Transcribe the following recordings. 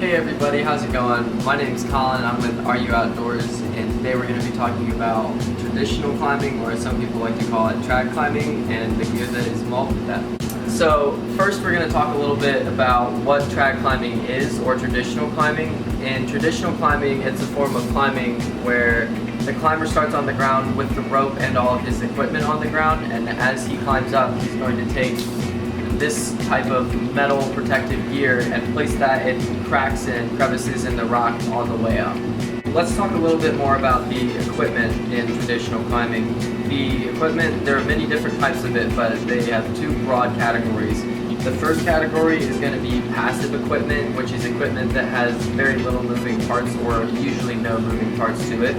Hey everybody, how's it going? My name is Colin, I'm with Are You Outdoors, and today we're going to be talking about traditional climbing, or as some people like to call it, trad climbing, and the gear that is involved with that. So first we're going to talk a little bit about what trad climbing is, or traditional climbing. In traditional climbing, it's a form of climbing where the climber starts on the ground with the rope and all of his equipment on the ground, and as he climbs up, he's going to take this type of metal protective gear and place that in cracks and crevices in the rock on the way up. Let's talk a little bit more about the equipment in traditional climbing. The equipment, there are many different types of it, but they have two broad categories. The first category is going to be passive equipment, which is equipment that has very little moving parts or usually no moving parts to it.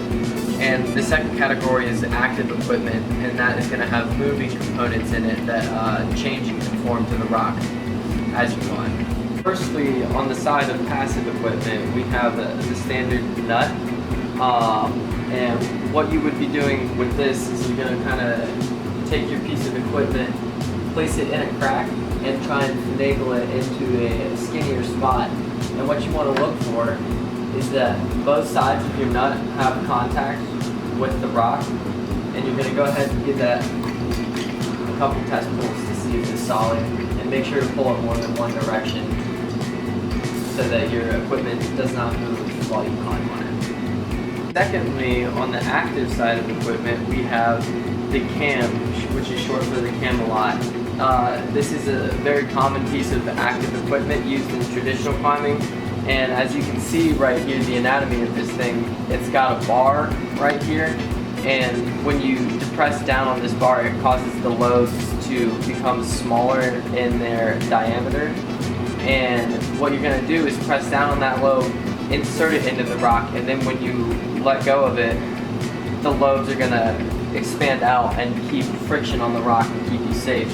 And the second category is active equipment, and that is going to have moving components in it that change and conform to the rock as you climb. Firstly, on the side of passive equipment, we have the standard nut. And what you would be doing with this is you're going to kind of take your piece of equipment, place it in a crack, and try and finagle it into a skinnier spot. And what you want to look for is that both sides of your nut have contact with the rock, and you're going to go ahead and give that a couple test pulls to see if it's solid, and make sure to pull it more than one direction so that your equipment does not move while you climb on it. Secondly, on the active side of equipment, we have the cam, which is short for the Camalot. This is a very common piece of active equipment used in traditional climbing. And as you can see right here, the anatomy of this thing, it's got a bar right here, and when you depress down on this bar, it causes the lobes to become smaller in their diameter. And what you're going to do is press down on that lobe, insert it into the rock, and then when you let go of it, the lobes are going to expand out and keep friction on the rock and keep you safe.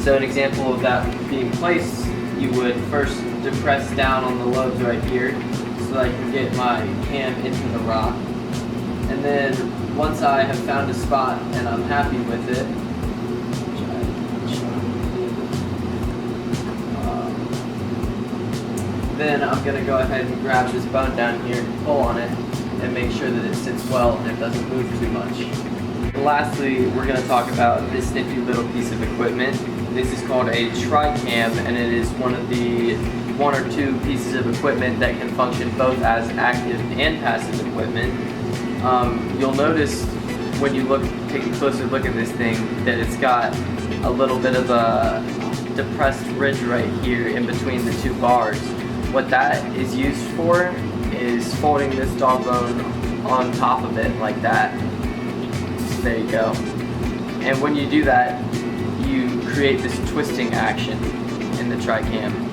So an example of that being placed, you would first depress down on the lobes right here so that I can get my cam into the rock. And then once I have found a spot and I'm happy with it, then I'm going to go ahead and grab this bone down here, pull on it, and make sure that it sits well and it doesn't move too much. And lastly, we're going to talk about this nifty little piece of equipment. This is called a Tricam, and it is one of the one or two pieces of equipment that can function both as active and passive equipment. You'll notice when you take a closer look at this thing that it's got a little bit of a depressed ridge right here in between the two bars. What that is used for is folding this dog bone on top of it like that. So there you go. And when you do that, you create this twisting action in the Tricam.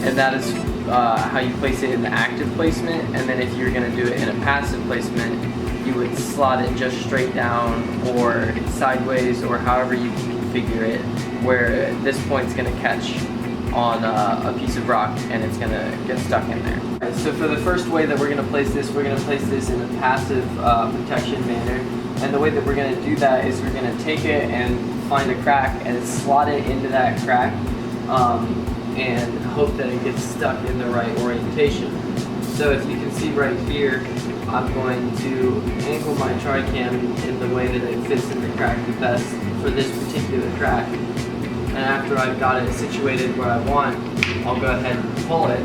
And that is how you place it in the active placement. And then if you're going to do it in a passive placement, you would slot it just straight down or sideways, or however you configure it, where this point's going to catch on a piece of rock and it's going to get stuck in there. Right, so for the first way that we're going to place this, we're going to place this in a passive protection manner. And the way that we're going to do that is we're going to take it and find a crack and slot it into that crack, and hope that it gets stuck in the right orientation. So if you can see right here, I'm going to angle my Tricam in the way that it fits in the crack the best for this particular crack. And after I've got it situated where I want, I'll go ahead and pull it.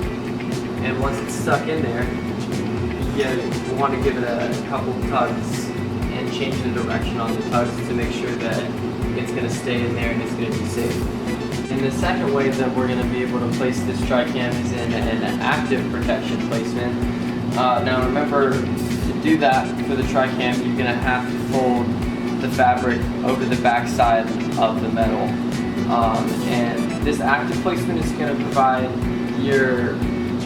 And once it's stuck in there, you want to give it a couple tugs and change the direction on the tugs to make sure that it's going to stay in there and it's going to be safe. And the second way that we're going to be able to place this Tricam is in an active protection placement. Now remember, to do that for the Tricam, you're going to have to fold the fabric over the back side of the metal. And this active placement is going to provide your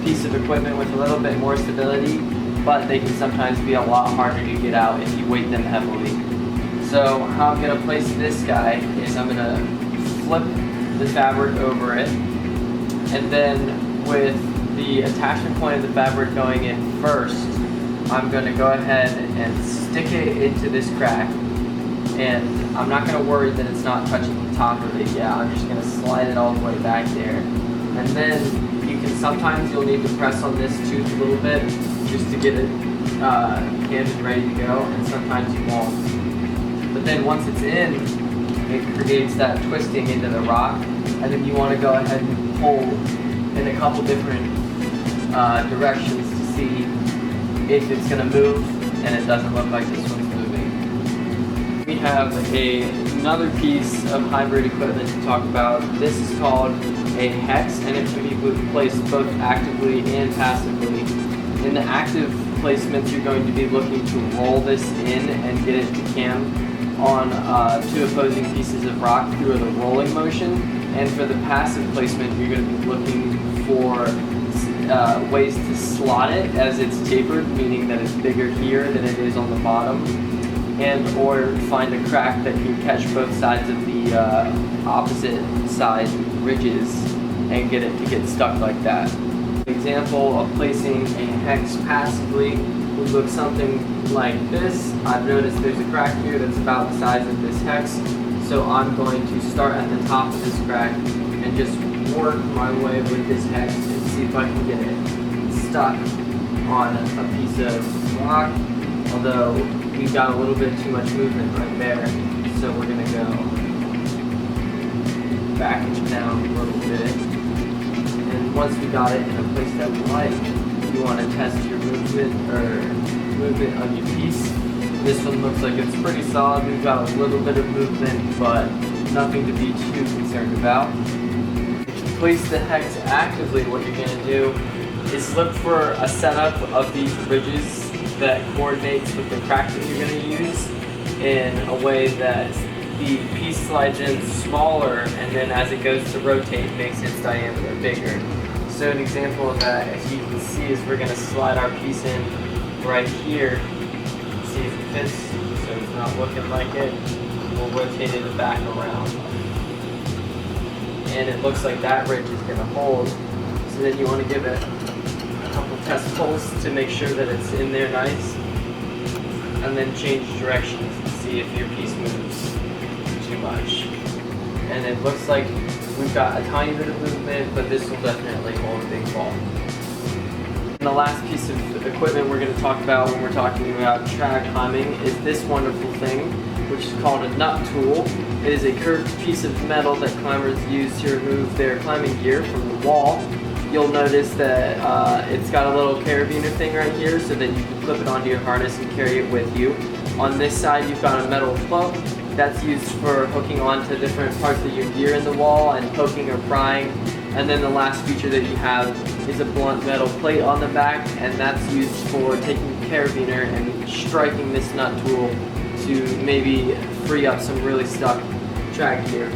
piece of equipment with a little bit more stability, but they can sometimes be a lot harder to get out if you weight them heavily. So how I'm going to place this guy is I'm going to flip the fabric over it, and then with the attachment point of the fabric going in first, I'm going to go ahead and stick it into this crack, and I'm not going to worry that it's not touching the top of it yet. I'm just going to slide it all the way back there, and then you sometimes you'll need to press on this tooth a little bit just to get it cammed and ready to go, and sometimes you won't. But then once it's in, it creates that twisting into the rock, and then you want to go ahead and pull in a couple different directions to see if it's going to move, and it doesn't look like this one's moving. We have another piece of hybrid equipment to talk about. This is called a hex, and it can be placed both actively and passively. In the active placements, you're going to be looking to roll this in and get it to cam on two opposing pieces of rock through the rolling motion. And for the passive placement, you're going to be looking for ways to slot it as it's tapered, meaning that it's bigger here than it is on the bottom, and or find a crack that can catch both sides of the opposite side ridges and get it to get stuck like that. An example of placing a hex passively would look something like this. I've noticed there's a crack here that's about the size of this hex, so I'm going to start at the top of this crack and just work my way with this hex and see if I can get it stuck on a piece of rock, although we've got a little bit too much movement right there, so we're going to go back and down a little bit. And once we got it in a place that we like, you want to test your movement of your piece. This one looks like it's pretty solid. We've got a little bit of movement, but nothing to be too concerned about. To place the hex actively, what you're going to do is look for a setup of these ridges that coordinates with the crack that you're going to use in a way that the piece slides in smaller, and then as it goes to rotate, makes its diameter bigger. So an example of that, as you can see, is we're going to slide our piece in right here, see if it fits, so it's not looking like it. We'll rotate it back around, and it looks like that ridge is going to hold. So then you want to give it a couple test pulls to make sure that it's in there nice, and then change directions to see if your piece moves too much. And it looks like we've got a tiny bit of movement, but this will definitely hold a big ball. And the last piece of equipment we're going to talk about when we're talking about trad climbing is this wonderful thing, which is called a nut tool. It is a curved piece of metal that climbers use to remove their climbing gear from the wall. You'll notice that it's got a little carabiner thing right here so that you can clip it onto your harness and carry it with you. On this side, you've got a metal plug that's used for hooking onto different parts of your gear in the wall and poking or prying. And then the last feature that you have is a blunt metal plate on the back, and that's used for taking the carabiner and striking this nut tool to maybe free up some really stuck trad gear.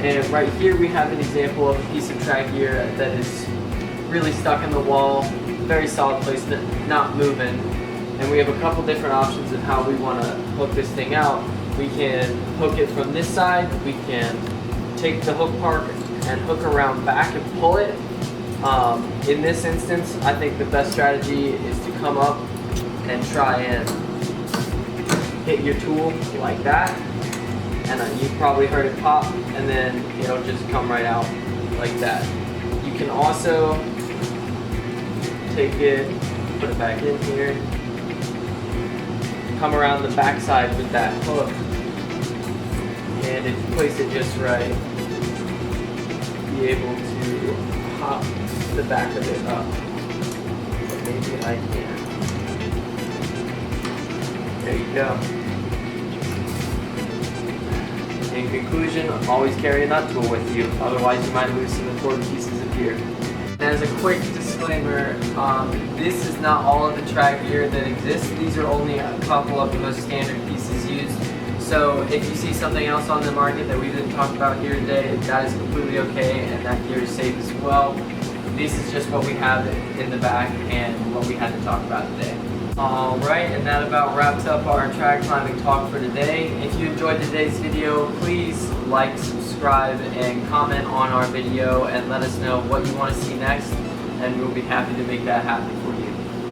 And right here we have an example of a piece of trad gear that is really stuck in the wall, very solid placement, not moving. And we have a couple different options of how we want to hook this thing out. We can hook it from this side, we can take the hook part and hook around back and pull it. In this instance, I think the best strategy is to come up and try and hit your tool like that. And you've probably heard it pop, and then it'll just come right out like that. You can also take it, put it back in here, come around the back side with that hook, and if you place it just right, be able to hop the back of it up. So maybe I can. There you go. In conclusion, always carry a nut tool with you, otherwise you might lose some important pieces of gear. And as a quick disclaimer, this is not all of the trad gear that exists. These are only a couple of the most standard pieces used. So if you see something else on the market that we didn't talk about here today, that is completely okay, and that gear is safe as well. This is just what we have in the back and what we had to talk about today. Alright, and that about wraps up our trad climbing talk for today. If you enjoyed today's video, please like, subscribe, and comment on our video and let us know what you want to see next, and we'll be happy to make that happen.